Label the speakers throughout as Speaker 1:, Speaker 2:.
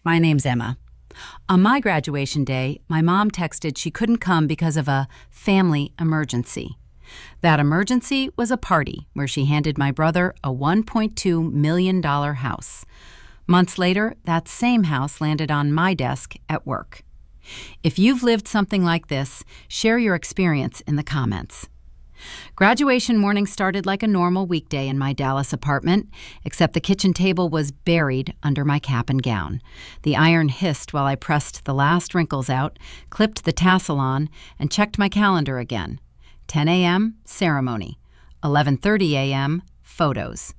Speaker 1: My name's Emma. On my graduation day, my mom texted she couldn't come because of a family emergency. That emergency was a party where she handed my brother a $1.2 million house. Months later, that same house landed on my desk at work. If you've lived something like this, share your experience in the comments. Graduation morning started like a normal weekday in my Dallas apartment, except the kitchen table was buried under my cap and gown. The iron hissed while I pressed the last wrinkles out, clipped the tassel on, and checked my calendar again. 10 a.m., ceremony. 11:30 a.m., photos.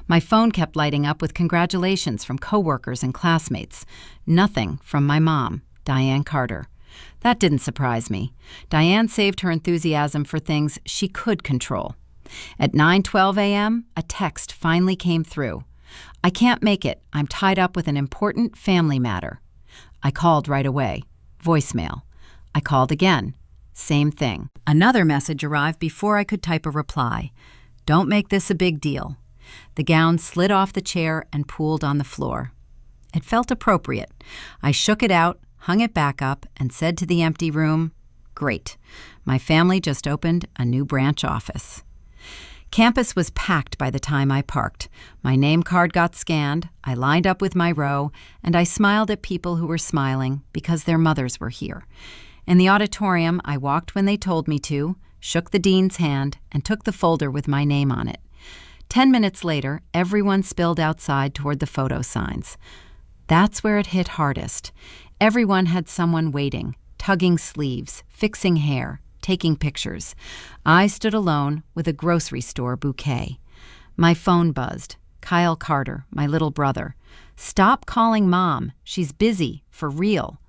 Speaker 1: My phone kept lighting up with congratulations from coworkers and classmates. Nothing from my mom, Diane Carter. That didn't surprise me. Diane saved her enthusiasm for things she could control. At 9:12 a.m., a text finally came through. "I can't make it. I'm tied up with an important family matter." I called right away. Voicemail. I called again. Same thing. Another message arrived before I could type a reply. "Don't make this a big deal." The gown slid off the chair and pooled on the floor. It felt appropriate. I shook it out, hung it back up, and said to the empty room, "Great. My family just opened a new branch office." Campus was packed by the time I parked. My name card got scanned, I lined up with my row, and I smiled at people who were smiling because their mothers were here. In the auditorium, I walked when they told me to, shook the dean's hand, and took the folder with my name on it. 10 minutes later, everyone spilled outside toward the photo signs. That's where it hit hardest. Everyone had someone waiting, tugging sleeves, fixing hair, taking pictures. I stood alone with a grocery store bouquet. My phone buzzed. Kyle Carter, my little brother. "Stop calling Mom. She's busy, for real."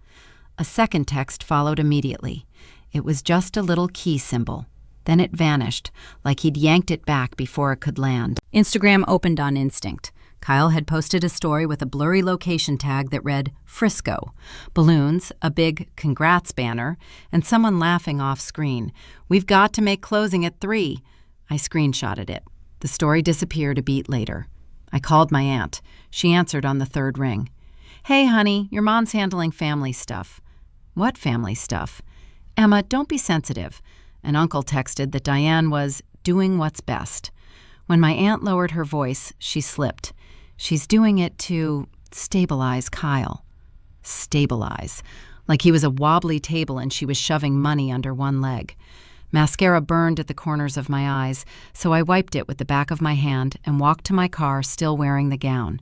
Speaker 1: A second text followed immediately. It was just a little key symbol. Then it vanished, like he'd yanked it back before it could land. Instagram opened on instinct. Kyle had posted a story with a blurry location tag that read Frisco, balloons, a big congrats banner, and someone laughing off screen. "We've got to make closing at 3. I screenshotted it. The story disappeared a beat later. I called my aunt. She answered on the third ring. "Hey, honey, your mom's handling family stuff." "What family stuff?" "Emma, don't be sensitive." An uncle texted that Diane was doing what's best. When my aunt lowered her voice, she slipped. "She's doing it to stabilize Kyle." Stabilize. Like he was a wobbly table and she was shoving money under one leg. Mascara burned at the corners of my eyes, so I wiped it with the back of my hand and walked to my car still wearing the gown.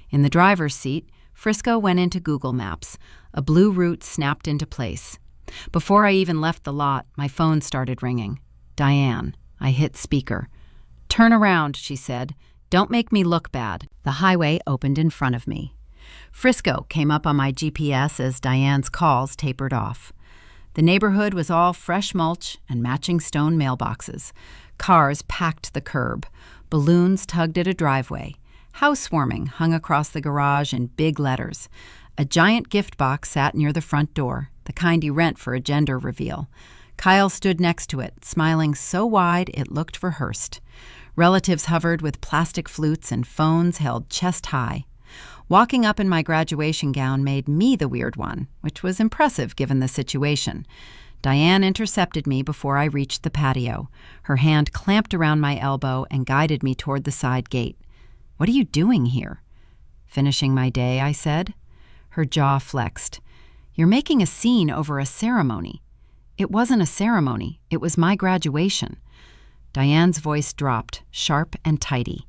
Speaker 1: In the driver's seat, Frisco went into Google Maps. A blue route snapped into place. Before I even left the lot, my phone started ringing. Diane. I hit speaker. "Turn around," she said. "Don't make me look bad." The highway opened in front of me. Frisco came up on my GPS as Diane's calls tapered off. The neighborhood was all fresh mulch and matching stone mailboxes. Cars packed the curb. Balloons tugged at a driveway. Housewarming hung across the garage in big letters. A giant gift box sat near the front door, the kind you rent for a gender reveal. Kyle stood next to it, smiling so wide it looked rehearsed. Relatives hovered with plastic flutes and phones held chest high. Walking up in my graduation gown made me the weird one, which was impressive given the situation. Diane intercepted me before I reached the patio. Her hand clamped around my elbow and guided me toward the side gate. "What are you doing here?" "Finishing my day," I said. Her jaw flexed. "You're making a scene over a ceremony." "It wasn't a ceremony. It was my graduation." Diane's voice dropped, sharp and tighty.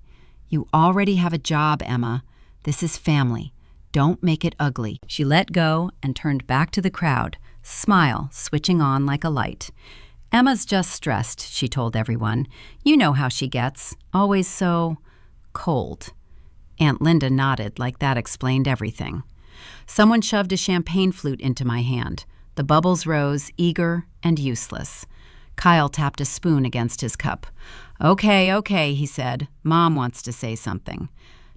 Speaker 1: "You already have a job, Emma. This is family. Don't make it ugly." She let go and turned back to the crowd, smile switching on like a light. "Emma's just stressed," she told everyone. "You know how she gets. Always so cold." Aunt Linda nodded like that explained everything. Someone shoved a champagne flute into my hand. The bubbles rose, eager and useless. Kyle tapped a spoon against his cup. Okay, he said. "Mom wants to say something."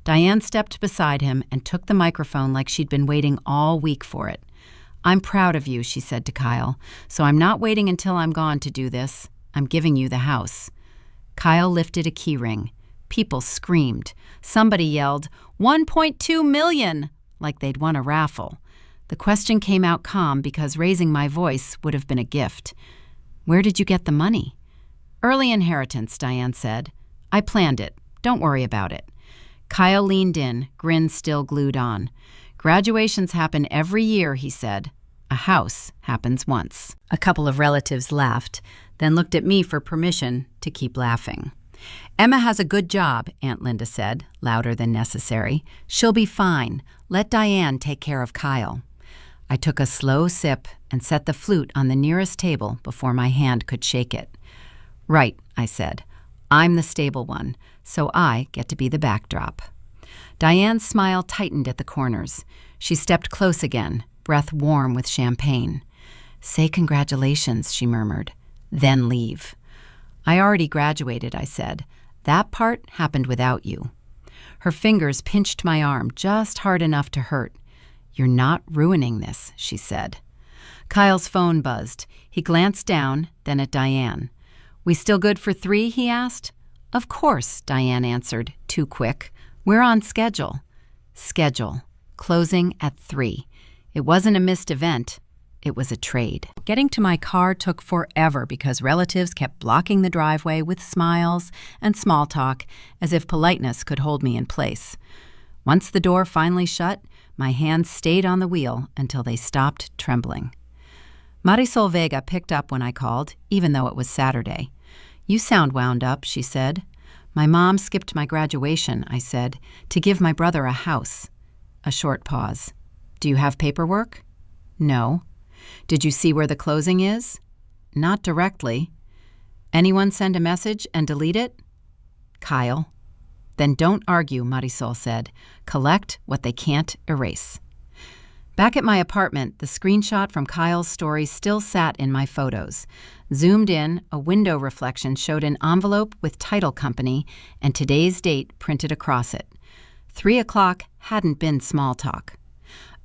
Speaker 1: Diane stepped beside him and took the microphone like she'd been waiting all week for it. "I'm proud of you," she said to Kyle, "so I'm not waiting until I'm gone to do this. I'm giving you the house." Kyle lifted a key ring. People screamed. Somebody yelled, 1.2 million! like they'd won a raffle. The question came out calm because raising my voice would have been a gift. "Where did you get the money?" "Early inheritance," Diane said. "I planned it. Don't worry about it." Kyle leaned in, grin still glued on. "Graduations happen every year," he said. "A house happens once." A couple of relatives laughed, then looked at me for permission to keep laughing. "Emma has a good job," Aunt Linda said, louder than necessary. "She'll be fine. Let Diane take care of Kyle." I took a slow sip and set the flute on the nearest table before my hand could shake it. "Right," I said. "I'm the stable one, so I get to be the backdrop." Diane's smile tightened at the corners. She stepped close again, breath warm with champagne. "Say congratulations," she murmured. "Then leave." "I already graduated," I said. "That part happened without you." Her fingers pinched my arm just hard enough to hurt. "You're not ruining this," she said. Kyle's phone buzzed. He glanced down, then at Diane. "We still good for 3?" he asked. "Of course," Diane answered, too quick. "We're on schedule." Schedule. Closing at 3. It wasn't a missed event. It was a trade. Getting to my car took forever because relatives kept blocking the driveway with smiles and small talk as if politeness could hold me in place. Once the door finally shut, my hands stayed on the wheel until they stopped trembling. Marisol Vega picked up when I called, even though it was Saturday. "You sound wound up," she said. "My mom skipped my graduation," I said, "to give my brother a house." A short pause. "Do you have paperwork?" "No." "Did you see where the closing is?" "Not directly." "Anyone send a message and delete it?" "Kyle." "Then don't argue," Marisol said. "Collect what they can't erase." Back at my apartment, the screenshot from Kyle's story still sat in my photos. Zoomed in, a window reflection showed an envelope with title company and today's date printed across it. 3 o'clock hadn't been small talk.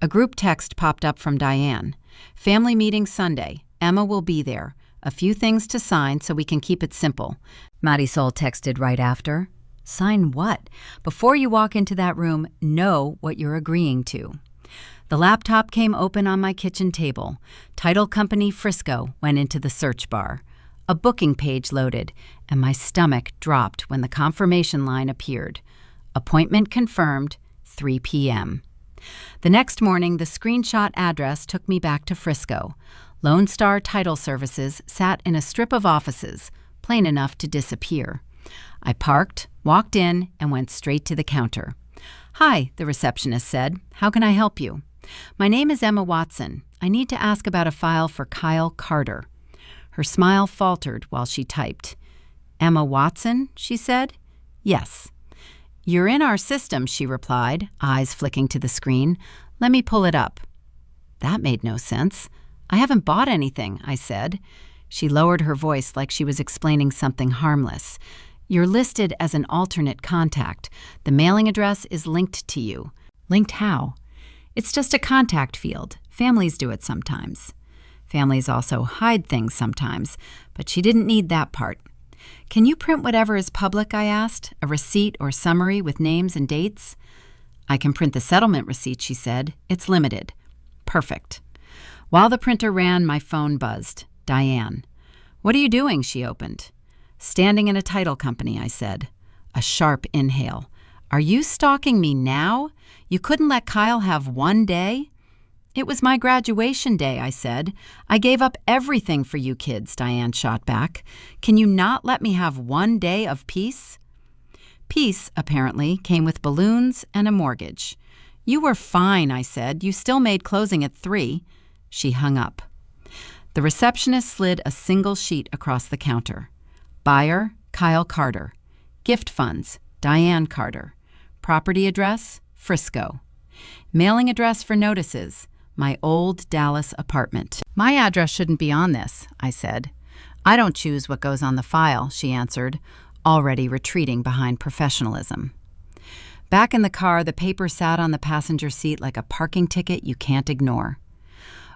Speaker 1: A group text popped up from Diane. "Family meeting Sunday. Emma will be there. A few things to sign so we can keep it simple." Marisol texted right after. "Sign what? Before you walk into that room, know what you're agreeing to." The laptop came open on my kitchen table. Title company Frisco went into the search bar. A booking page loaded, and my stomach dropped when the confirmation line appeared. Appointment confirmed, 3 p.m. The next morning, the screenshot address took me back to Frisco. Lone Star Title Services sat in a strip of offices, plain enough to disappear. I parked, walked in, and went straight to the counter. "Hi," the receptionist said. "How can I help you?" "My name is Emma Watson. I need to ask about a file for Kyle Carter." Her smile faltered while she typed. "Emma Watson?" she said. "Yes." "You're in our system," she replied, eyes flicking to the screen. "Let me pull it up." That made no sense. "I haven't bought anything," I said. She lowered her voice like she was explaining something harmless. "You're listed as an alternate contact. The mailing address is linked to you." "Linked how?" "It's just a contact field. Families do it sometimes." Families also hide things sometimes, but she didn't need that part. "Can you print whatever is public?" I asked. "A receipt or summary with names and dates?" "I can print the settlement receipt," she said. "It's limited." "Perfect." While the printer ran, my phone buzzed. Diane. "What are you doing?" she opened. "Standing in a title company," I said. A sharp inhale. "Are you stalking me now? You couldn't let Kyle have one day?" "It was my graduation day," I said. "I gave up everything for you kids," Diane shot back. "Can you not let me have one day of peace?" Peace, apparently, came with balloons and a mortgage. "You were fine," I said. "You still made closing at 3. She hung up. The receptionist slid a single sheet across the counter. Buyer, Kyle Carter. Gift funds, Diane Carter. Property address, Frisco. Mailing address for notices, my old Dallas apartment. "My address shouldn't be on this," I said. "I don't choose what goes on the file," she answered, already retreating behind professionalism. Back in the car, the paper sat on the passenger seat like a parking ticket you can't ignore.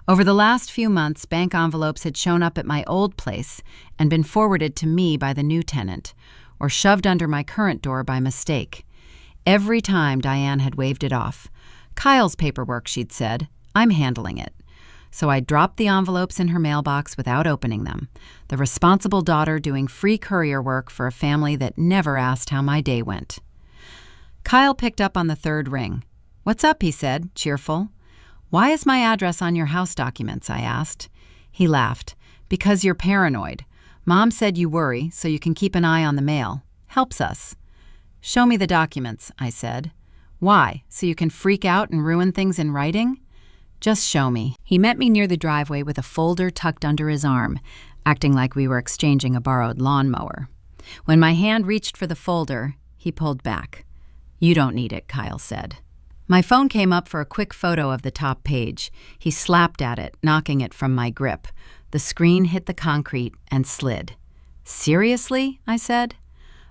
Speaker 1: Over the last few months, bank envelopes had shown up at my old place and been forwarded to me by the new tenant, or shoved under my current door by mistake. Every time Diane had waved it off. Kyle's paperwork, she'd said. I'm handling it. So I dropped the envelopes in her mailbox without opening them, the responsible daughter doing free courier work for a family that never asked how my day went. Kyle picked up on the third ring. "What's up?" he said, cheerful. "Why is my address on your house documents?" I asked. He laughed. "Because you're paranoid. Mom said you worry, so you can keep an eye on the mail. Helps us." "Show me the documents," I said. "Why? So you can freak out and ruin things in writing?" "Just show me." He met me near the driveway with a folder tucked under his arm, acting like we were exchanging a borrowed lawnmower. When my hand reached for the folder, he pulled back. "You don't need it," Kyle said. My phone came up for a quick photo of the top page. He slapped at it, knocking it from my grip. The screen hit the concrete and slid. "Seriously?" I said.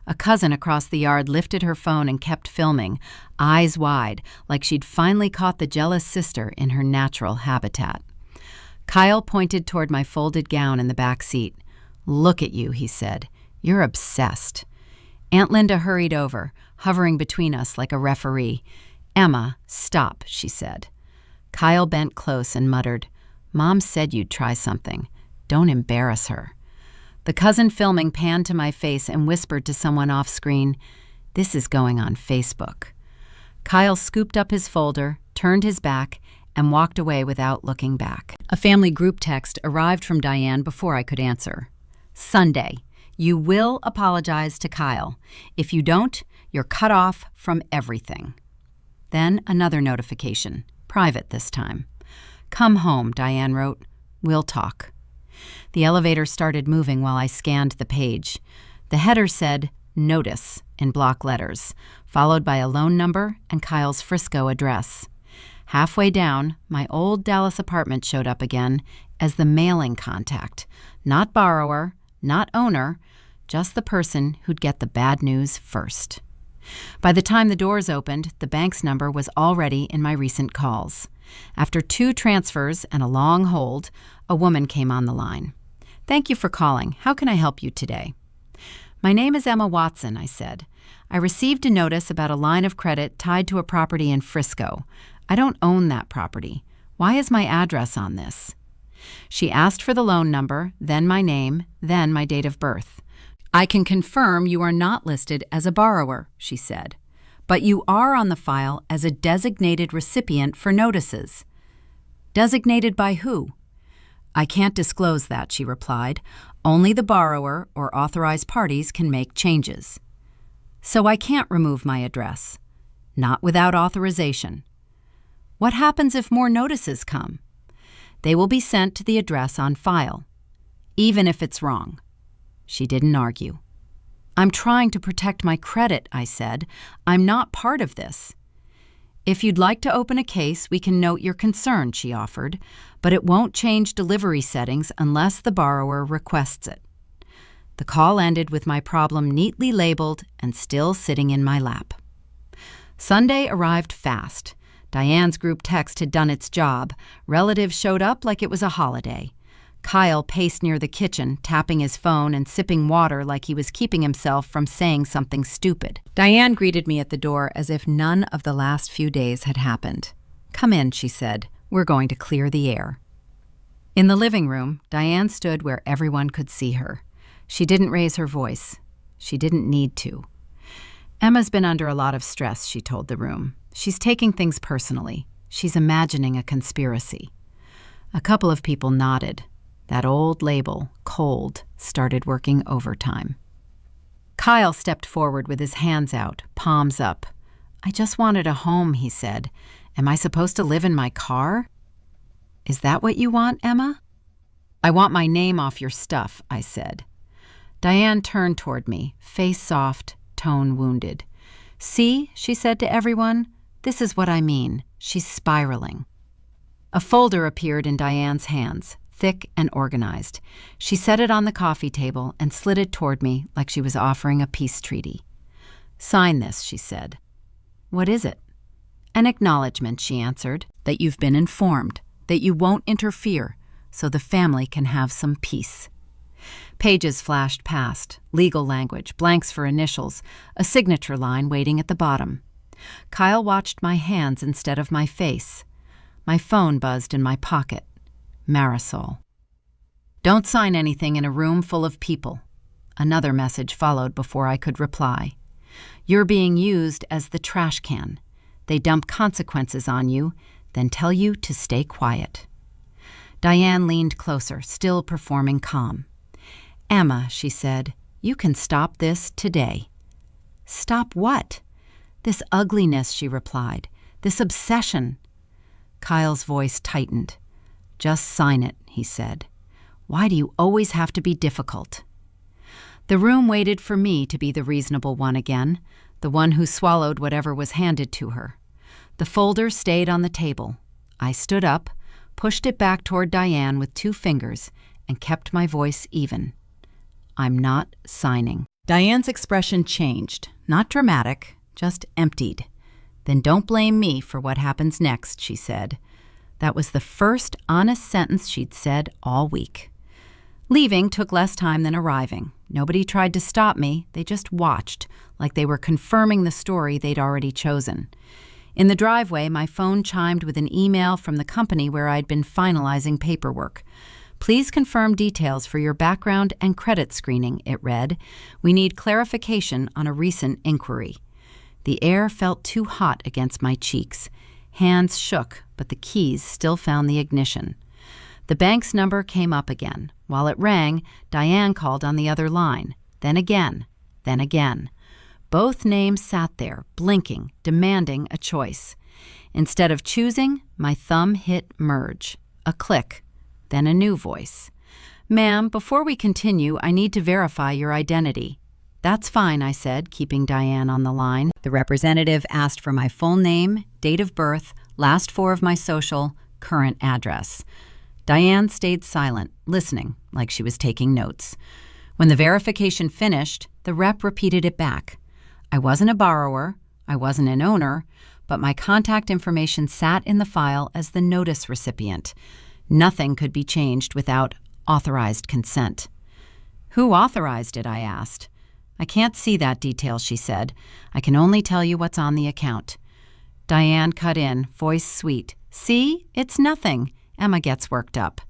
Speaker 1: A cousin across the yard lifted her phone and kept filming, eyes wide, like she'd finally caught the jealous sister in her natural habitat. Kyle pointed toward my folded gown in the back seat. "Look at you," he said. "You're obsessed." Aunt Linda hurried over, hovering between us like a referee. "Emma, stop," she said. Kyle bent close and muttered, "Mom said you'd try something. Don't embarrass her." The cousin filming panned to my face and whispered to someone off screen, "This is going on Facebook." Kyle scooped up his folder, turned his back, and walked away without looking back. A family group text arrived from Diane before I could answer. "Sunday. You will apologize to Kyle. If you don't, you're cut off from everything." Then another notification, private this time. "Come home," Diane wrote. "We'll talk." The elevator started moving while I scanned the page. The header said, "Notice," in block letters, followed by a loan number and Kyle's Frisco address. Halfway down, my old Dallas apartment showed up again as the mailing contact. Not borrower, not owner, just the person who'd get the bad news first. By the time the doors opened, the bank's number was already in my recent calls. After 2 transfers and a long hold, a woman came on the line. "Thank you for calling. How can I help you today?" "My name is Emma Watson," I said. "I received a notice about a line of credit tied to a property in Frisco. I don't own that property. Why is my address on this?" She asked for the loan number, then my name, then my date of birth. "I can confirm you are not listed as a borrower," she said, "but you are on the file as a designated recipient for notices." "Designated by who?" "I can't disclose that," she replied. "Only the borrower or authorized parties can make changes." "So I can't remove my address?" "Not without authorization." "What happens if more notices come?" "They will be sent to the address on file, even if it's wrong." She didn't argue. "I'm trying to protect my credit," I said. "I'm not part of this." "If you'd like to open a case, we can note your concern," she offered, "but it won't change delivery settings unless the borrower requests it." The call ended with my problem neatly labeled and still sitting in my lap. Sunday arrived fast. Diane's group text had done its job. Relatives showed up like it was a holiday. Kyle paced near the kitchen, tapping his phone and sipping water like he was keeping himself from saying something stupid. Diane greeted me at the door as if none of the last few days had happened. "Come in," she said. "We're going to clear the air." In the living room, Diane stood where everyone could see her. She didn't raise her voice. She didn't need to. "Emma's been under a lot of stress," she told the room. "She's taking things personally. She's imagining a conspiracy." A couple of people nodded. That old label, cold, started working overtime. Kyle stepped forward with his hands out, palms up. "I just wanted a home," he said. "Am I supposed to live in my car?" "Is that what you want, Emma?" "I want my name off your stuff," I said. Diane turned toward me, face soft, tone wounded. "See," she said to everyone, "this is what I mean. She's spiraling." A folder appeared in Diane's hands, thick and organized. She set it on the coffee table and slid it toward me like she was offering a peace treaty. "Sign this," she said. "What is it?" "An acknowledgement," she answered, "that you've been informed, that you won't interfere, so the family can have some peace." Pages flashed past, legal language, blanks for initials, a signature line waiting at the bottom. Kyle watched my hands instead of my face. My phone buzzed in my pocket. Marisol. Don't sign anything in a room full of people. Another message followed before I could reply. You're being used as the trash can. They dump consequences on you, then tell you to stay quiet. Diane leaned closer, still performing calm. Emma, she said, you can stop this today. Stop what? This ugliness, she replied. This obsession. Kyle's voice tightened. Just sign it, he said. Why do you always have to be difficult? The room waited for me to be the reasonable one again, the one who swallowed whatever was handed to her. The folder stayed on the table. I stood up, pushed it back toward Diane with 2 fingers, and kept my voice even. I'm not signing. Diane's expression changed, not dramatic, just emptied. Then don't blame me for what happens next, she said. That was the first honest sentence she'd said all week. Leaving took less time than arriving. Nobody tried to stop me, they just watched, like they were confirming the story they'd already chosen. In the driveway, my phone chimed with an email from the company where I'd been finalizing paperwork. Please confirm details for your background and credit screening, it read. We need clarification on a recent inquiry. The air felt too hot against my cheeks. Hands shook, but the keys still found the ignition. The bank's number came up again. While it rang, Diane called on the other line. Then again, then again. Both names sat there, blinking, demanding a choice. Instead of choosing, my thumb hit merge. A click, then a new voice. Ma'am, before we continue, I need to verify your identity. That's fine, I said, keeping Diane on the line. The representative asked for my full name, date of birth, last 4 of my social, current address. Diane stayed silent, listening, like she was taking notes. When the verification finished, the rep repeated it back. I wasn't a borrower, I wasn't an owner, but my contact information sat in the file as the notice recipient. Nothing could be changed without authorized consent. Who authorized it, I asked. I can't see that detail, she said. I can only tell you what's on the account. Diane cut in, voice sweet. See, it's nothing. Emma gets worked up.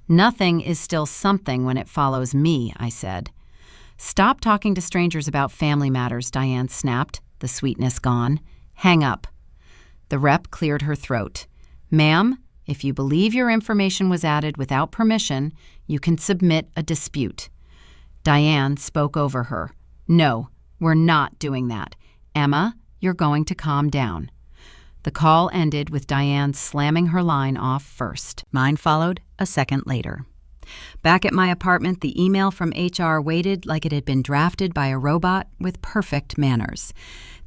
Speaker 1: Nothing is still something when it follows me, I said. Stop talking to strangers about family matters, Diane snapped, the sweetness gone. Hang up. The rep cleared her throat. Ma'am, if you believe your information was added without permission, you can submit a dispute. Diane spoke over her. No, we're not doing that. Emma, you're going to calm down. The call ended with Diane slamming her line off first. Mine followed a second later. Back at my apartment, the email from HR waited like it had been drafted by a robot with perfect manners.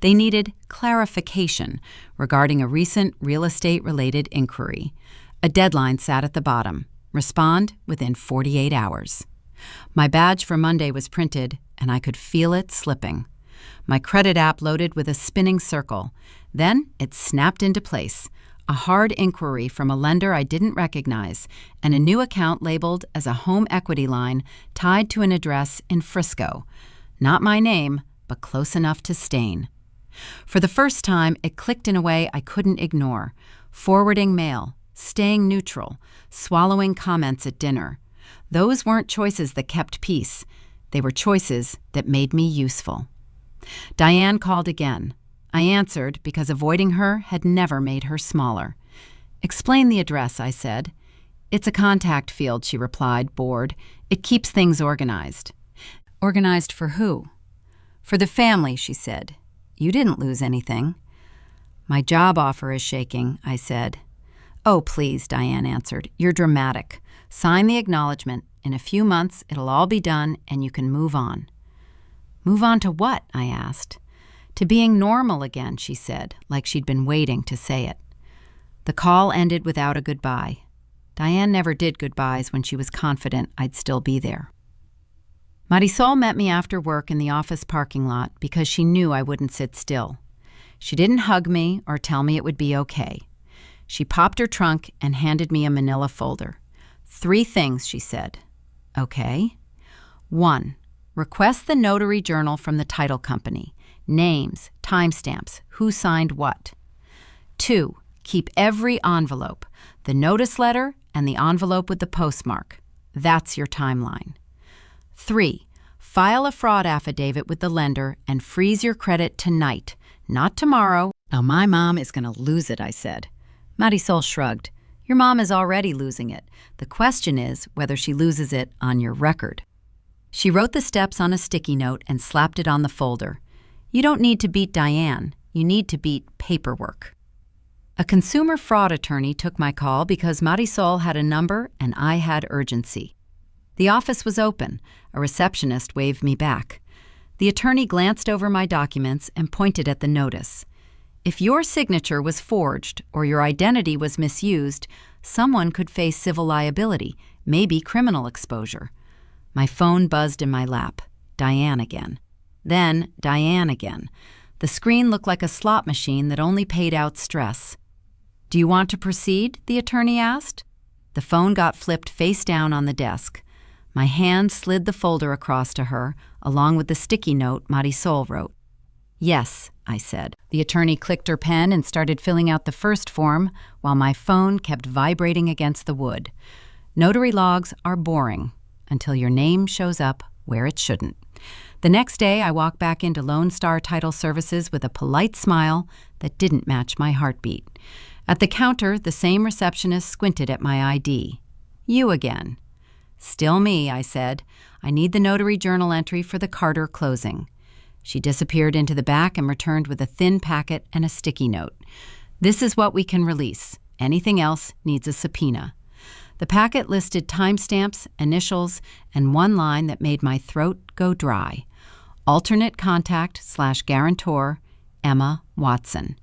Speaker 1: They needed clarification regarding a recent real estate-related inquiry. A deadline sat at the bottom. Respond within 48 hours. My badge for Monday was printed, and I could feel it slipping. My credit app loaded with a spinning circle. Then it snapped into place. A hard inquiry from a lender I didn't recognize, and a new account labeled as a home equity line tied to an address in Frisco. Not my name, but close enough to stain. For the first time, it clicked in a way I couldn't ignore. Forwarding mail, staying neutral, swallowing comments at dinner. Those weren't choices that kept peace. They were choices that made me useful. Diane called again. I answered because avoiding her had never made her smaller. Explain the address, I said. It's a contact field, she replied, bored. It keeps things organized. Organized for who? For the family, she said. You didn't lose anything. My job offer is shaking, I said. Oh, please, Diane answered. You're dramatic. Sign the acknowledgement. In a few months, it'll all be done, and you can move on. Move on to what? I asked. To being normal again, she said, like she'd been waiting to say it. The call ended without a goodbye. Diane never did goodbyes when she was confident I'd still be there. Marisol met me after work in the office parking lot because she knew I wouldn't sit still. She didn't hug me or tell me it would be okay. She popped her trunk and handed me a manila folder. 3 things, she said. Okay. 1. Request the notary journal from the title company. Names, timestamps, who signed what. 2. Keep every envelope, the notice letter and the envelope with the postmark. That's your timeline. 3. File a fraud affidavit with the lender and freeze your credit tonight, not tomorrow. Oh, my mom is going to lose it, I said. Marisol shrugged. Your mom is already losing it. The question is whether she loses it on your record. She wrote the steps on a sticky note and slapped it on the folder. You don't need to beat Diane. You need to beat paperwork. A consumer fraud attorney took my call because Marisol had a number and I had urgency. The office was open. A receptionist waved me back. The attorney glanced over my documents and pointed at the notice. If your signature was forged or your identity was misused, someone could face civil liability, maybe criminal exposure. My phone buzzed in my lap. Diane again. Then Diane again. The screen looked like a slot machine that only paid out stress. Do you want to proceed? The attorney asked. The phone got flipped face down on the desk. My hand slid the folder across to her, along with the sticky note Marisol wrote. Yes, I said. The attorney clicked her pen and started filling out the first form, while my phone kept vibrating against the wood. Notary logs are boring until your name shows up where it shouldn't. The next day, I walked back into Lone Star Title Services with a polite smile that didn't match my heartbeat. At the counter, the same receptionist squinted at my ID. You again. Still me, I said. I need the notary journal entry for the Carter closing. She disappeared into the back and returned with a thin packet and a sticky note. This is what we can release. Anything else needs a subpoena. The packet listed timestamps, initials, and one line that made my throat go dry. Alternate contact/guarantor, Emma Watson.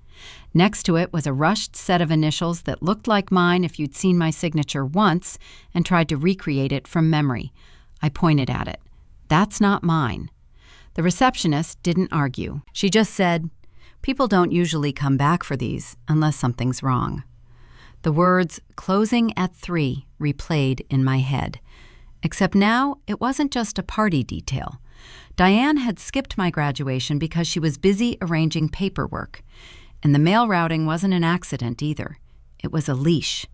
Speaker 1: Next to it was a rushed set of initials that looked like mine if you'd seen my signature once and tried to recreate it from memory. I pointed at it. That's not mine. The receptionist didn't argue. She just said, people don't usually come back for these unless something's wrong. The words, closing at 3, replayed in my head. Except now, it wasn't just a party detail. Diane had skipped my graduation because she was busy arranging paperwork. And the mail routing wasn't an accident either. It was a leash.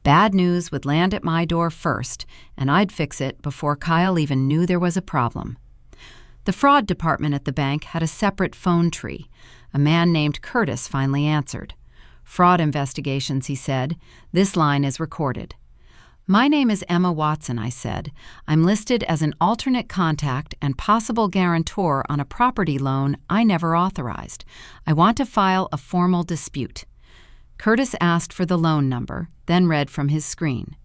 Speaker 1: Bad news would land at my door first, and I'd fix it before Kyle even knew there was a problem. The fraud department at the bank had a separate phone tree. A man named Curtis finally answered. Fraud investigations, he said. This line is recorded. My name is Emma Watson, I said. I'm listed as an alternate contact and possible guarantor on a property loan I never authorized. I want to file a formal dispute. Curtis asked for the loan number, then read from his screen.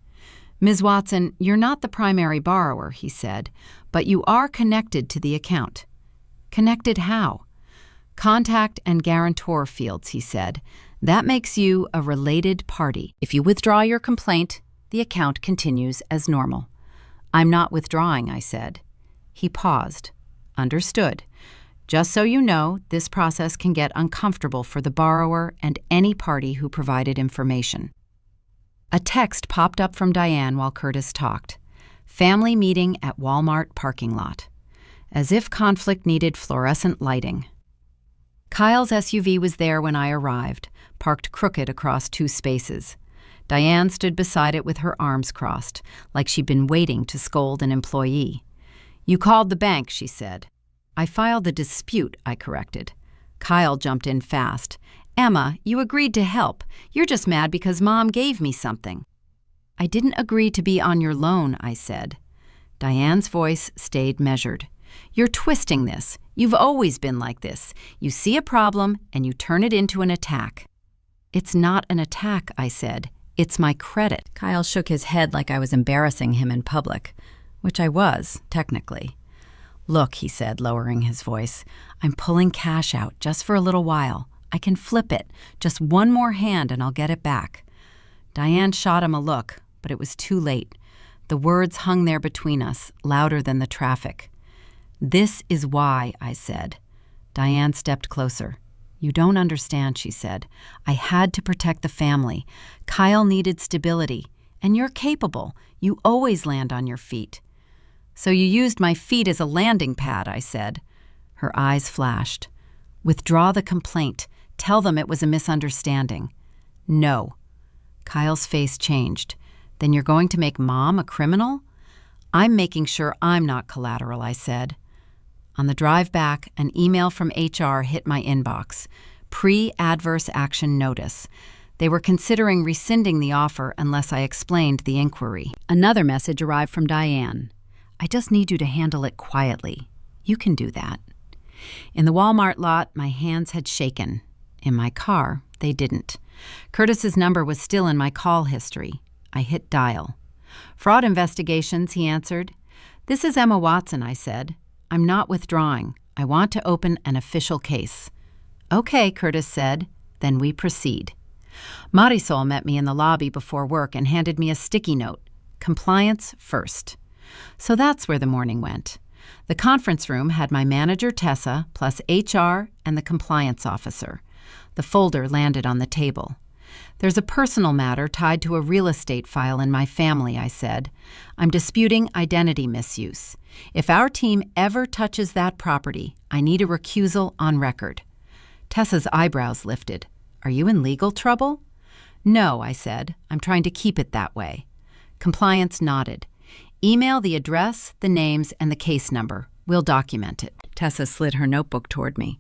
Speaker 1: Ms. Watson, you're not the primary borrower, he said, but you are connected to the account. Connected how? Contact and guarantor fields, he said. That makes you a related party. If you withdraw your complaint, the account continues as normal. I'm not withdrawing, I said. He paused. Understood. Just so you know, this process can get uncomfortable for the borrower and any party who provided information. A text popped up from Diane while Curtis talked. Family meeting at Walmart parking lot. As if conflict needed fluorescent lighting. Kyle's SUV was there when I arrived, parked crooked across 2 spaces. Diane stood beside it with her arms crossed, like she'd been waiting to scold an employee. You called the bank, she said. I filed a dispute, I corrected. Kyle jumped in fast. Emma, you agreed to help. You're just mad because Mom gave me something. I didn't agree to be on your loan, I said. Diane's voice stayed measured. You're twisting this. You've always been like this. You see a problem and you turn it into an attack. It's not an attack, I said. It's my credit. Kyle shook his head like I was embarrassing him in public, which I was, technically. Look, he said, lowering his voice, I'm pulling cash out just for a little while. I can flip it. Just one more hand and I'll get it back. Diane shot him a look, but it was too late. The words hung there between us, louder than the traffic. This is why, I said. Diane stepped closer. You don't understand, she said. I had to protect the family. Kyle needed stability. And you're capable. You always land on your feet. So you used my feet as a landing pad, I said. Her eyes flashed. Withdraw the complaint. Tell them it was a misunderstanding. No. Kyle's face changed. Then you're going to make Mom a criminal? I'm making sure I'm not collateral, I said. On the drive back, an email from HR hit my inbox. Pre-adverse action notice. They were considering rescinding the offer unless I explained the inquiry. Another message arrived from Diane. I just need you to handle it quietly. You can do that. In the Walmart lot, my hands had shaken. In my car, they didn't. Curtis's number was still in my call history. I hit dial. Fraud investigations, he answered. This is Emma Watson, I said. I'm not withdrawing. I want to open an official case. Okay, Curtis said. Then we proceed. Marisol met me in the lobby before work and handed me a sticky note. Compliance first. So that's where the morning went. The conference room had my manager, Tessa, plus HR and the compliance officer. The folder landed on the table. There's a personal matter tied to a real estate file in my family, I said. I'm disputing identity misuse. If our team ever touches that property, I need a recusal on record. Tessa's eyebrows lifted. Are you in legal trouble? No, I said. I'm trying to keep it that way. Compliance nodded. Email the address, the names, and the case number. We'll document it. Tessa slid her notebook toward me.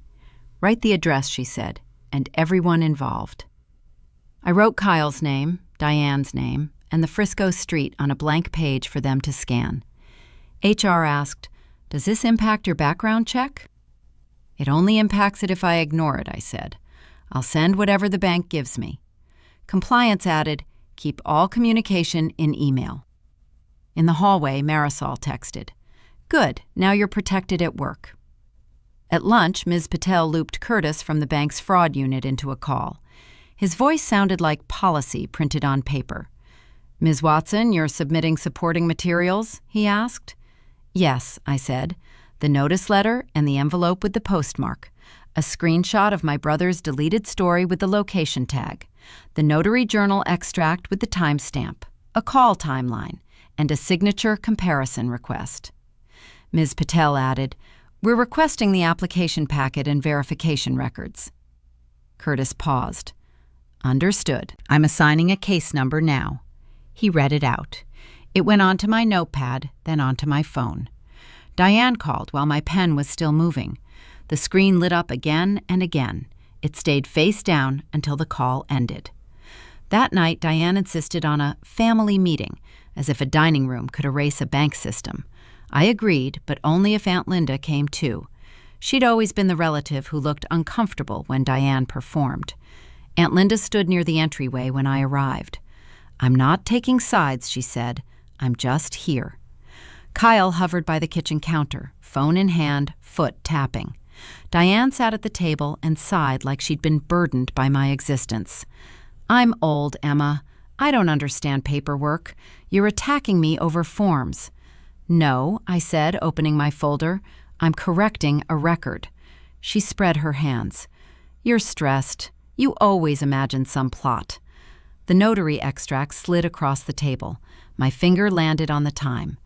Speaker 1: Write the address, she said, and everyone involved. I wrote Kyle's name, Diane's name, and the Frisco street on a blank page for them to scan. HR asked, Does this impact your background check? It only impacts it if I ignore it, I said. I'll send whatever the bank gives me. Compliance added, Keep all communication in email. In the hallway, Marisol texted, Good, now you're protected at work. At lunch, Ms. Patel looped Curtis from the bank's fraud unit into a call. His voice sounded like policy printed on paper. Ms. Watson, you're submitting supporting materials? He asked. Yes, I said. The notice letter and the envelope with the postmark. A screenshot of my brother's deleted story with the location tag. The notary journal extract with the timestamp. A call timeline. And a signature comparison request. Ms. Patel added, We're requesting the application packet and verification records. Curtis paused. Understood. I'm assigning a case number now. He read it out. It went onto my notepad, then onto my phone. Diane called while my pen was still moving. The screen lit up again and again. It stayed face down until the call ended. That night, Diane insisted on a family meeting, as if a dining room could erase a bank system. I agreed, but only if Aunt Linda came too. She'd always been the relative who looked uncomfortable when Diane performed. Aunt Linda stood near the entryway when I arrived. I'm not taking sides, she said. I'm just here. Kyle hovered by the kitchen counter, phone in hand, foot tapping. Diane sat at the table and sighed like she'd been burdened by my existence. I'm old, Emma. I don't understand paperwork. You're attacking me over forms. No, I said, opening my folder. I'm correcting a record. She spread her hands. You're stressed. You always imagine some plot. The notary extract slid across the table. My finger landed on the time.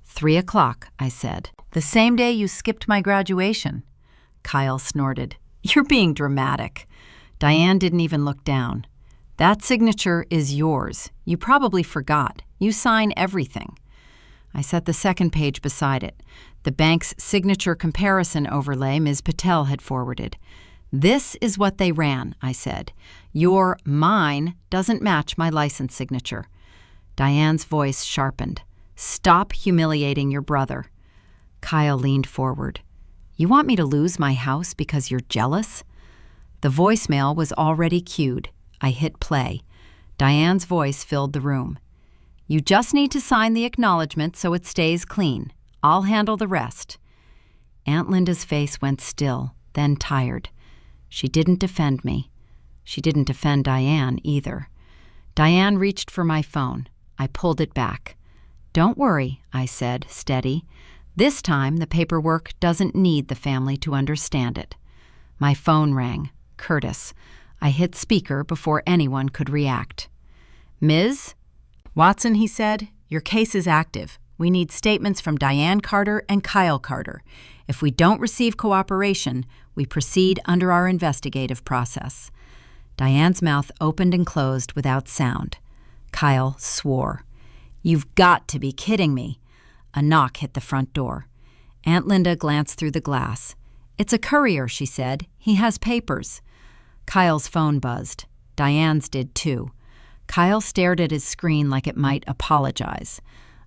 Speaker 1: 3:00, I said. The same day you skipped my graduation. Kyle snorted. You're being dramatic. Diane didn't even look down. That signature is yours. You probably forgot. You sign everything. I set the second page beside it. The bank's signature comparison overlay Ms. Patel had forwarded. This is what they ran, I said. Your mine doesn't match my license signature. Diane's voice sharpened. Stop humiliating your brother. Kyle leaned forward. You want me to lose my house because you're jealous? The voicemail was already queued. I hit play. Diane's voice filled the room. You just need to sign the acknowledgement so it stays clean. I'll handle the rest. Aunt Linda's face went still, then tired. She didn't defend me. She didn't defend Diane either. Diane reached for my phone. I pulled it back. Don't worry, I said, steady. This time the paperwork doesn't need the family to understand it. My phone rang. Curtis. I hit speaker before anyone could react. Ms. Watson, he said, your case is active. We need statements from Diane Carter and Kyle Carter. If we don't receive cooperation, we proceed under our investigative process." Diane's mouth opened and closed without sound. Kyle swore. "You've got to be kidding me." A knock hit the front door. Aunt Linda glanced through the glass. "It's a courier," she said. "He has papers." Kyle's phone buzzed. Diane's did too. Kyle stared at his screen like it might apologize.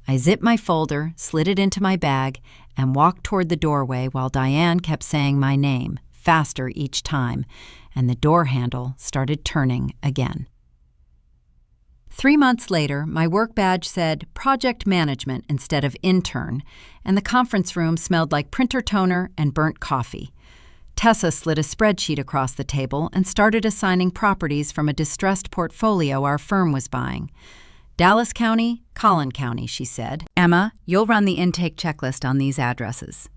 Speaker 1: I zipped my folder, slid it into my bag, and walked toward the doorway while Diane kept saying my name, faster each time, and the door handle started turning again. 3 months later, my work badge said Project Management instead of Intern, and the conference room smelled like printer toner and burnt coffee. Tessa slid a spreadsheet across the table and started assigning properties from a distressed portfolio our firm was buying. "Dallas County, Collin County," she said. "Emma, you'll run the intake checklist on these addresses."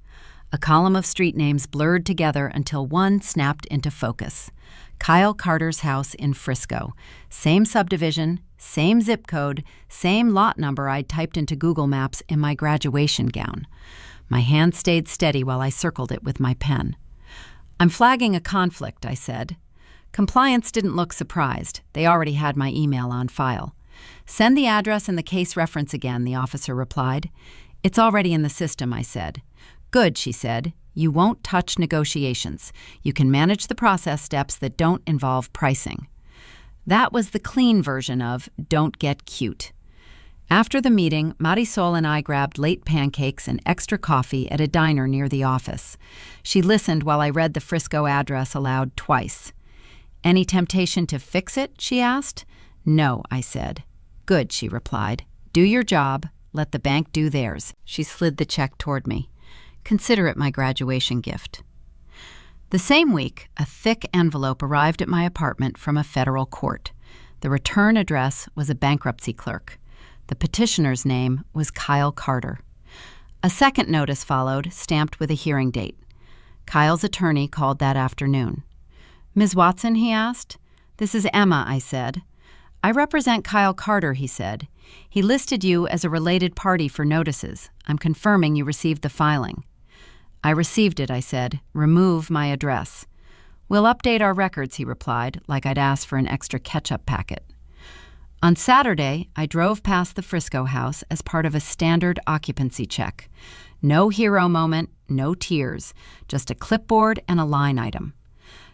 Speaker 1: A column of street names blurred together until one snapped into focus. Kyle Carter's house in Frisco. Same subdivision, same zip code, same lot number I'd typed into Google Maps in my graduation gown. My hand stayed steady while I circled it with my pen. "I'm flagging a conflict," I said. Compliance didn't look surprised. They already had my email on file. "Send the address and the case reference again," the officer replied. "It's already in the system," I said. "Good," she said. "You won't touch negotiations. You can manage the process steps that don't involve pricing." That was the clean version of "don't get cute." After the meeting, Marisol and I grabbed late pancakes and extra coffee at a diner near the office. She listened while I read the Frisco address aloud twice. "Any temptation to fix it?" she asked. "No," I said. "Good," she replied. "Do your job. Let the bank do theirs." She slid the check toward me. "Consider it my graduation gift." The same week, a thick envelope arrived at my apartment from a federal court. The return address was a bankruptcy clerk. The petitioner's name was Kyle Carter. A second notice followed, stamped with a hearing date. Kyle's attorney called that afternoon. "Ms. Watson," he asked. "This is Emma," I said. "I represent Kyle Carter," he said. "He listed you as a related party for notices. I'm confirming you received the filing." "I received it," I said. "Remove my address." "We'll update our records," he replied, like I'd asked for an extra ketchup packet. On Saturday, I drove past the Frisco house as part of a standard occupancy check. No hero moment, no tears, just a clipboard and a line item.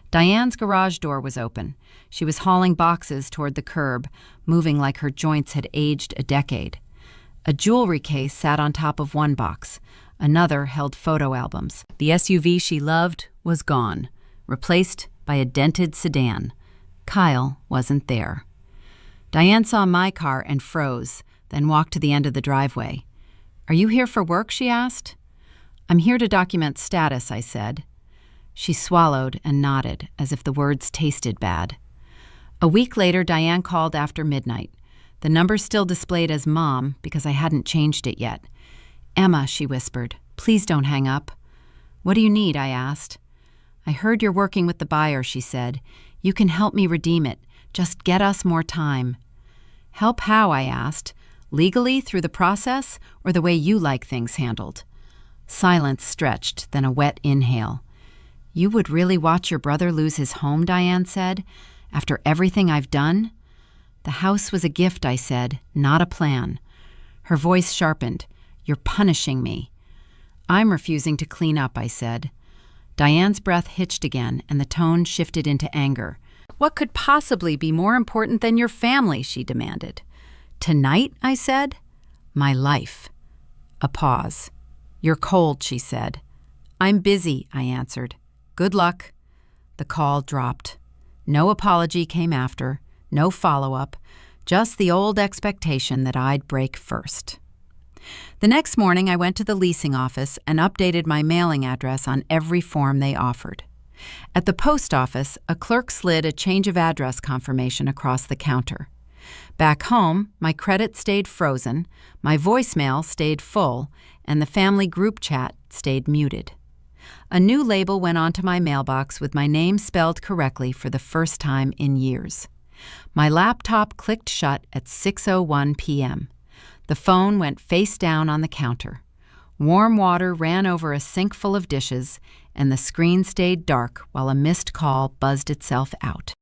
Speaker 1: Diane's garage door was open. She was hauling boxes toward the curb, moving like her joints had aged a decade. A jewelry case sat on top of one box. Another held photo albums. The SUV she loved was gone, replaced by a dented sedan. Kyle wasn't there. Diane saw my car and froze, then walked to the end of the driveway. "Are you here for work?" she asked. "I'm here to document status," I said. She swallowed and nodded, as if the words tasted bad. A week later, Diane called after midnight. The number still displayed as Mom because I hadn't changed it yet. "Emma," she whispered, "please don't hang up." "What do you need?" I asked. "I heard you're working with the buyer," she said. "You can help me redeem it. Just get us more time." "Help how?" I asked. "Legally through the process or the way you like things handled?" Silence stretched, then a wet inhale. "You would really watch your brother lose his home," Diane said, "after everything I've done?" "The house was a gift," I said, "not a plan." Her voice sharpened. "You're punishing me." "I'm refusing to clean up," I said. Diane's breath hitched again, and the tone shifted into anger. "What could possibly be more important than your family?" she demanded. "Tonight," I said. "My life." A pause. "You're cold," she said. "I'm busy," I answered. "Good luck." The call dropped. No apology came after, no follow-up, just the old expectation that I'd break first. The next morning, I went to the leasing office and updated my mailing address on every form they offered. At the post office, a clerk slid a change of address confirmation across the counter. Back home, my credit stayed frozen, my voicemail stayed full, and the family group chat stayed muted. A new label went onto my mailbox with my name spelled correctly for the first time in years. My laptop clicked shut at 6:01 p.m. The phone went face down on the counter. Warm water ran over a sink full of dishes, and the screen stayed dark while a missed call buzzed itself out.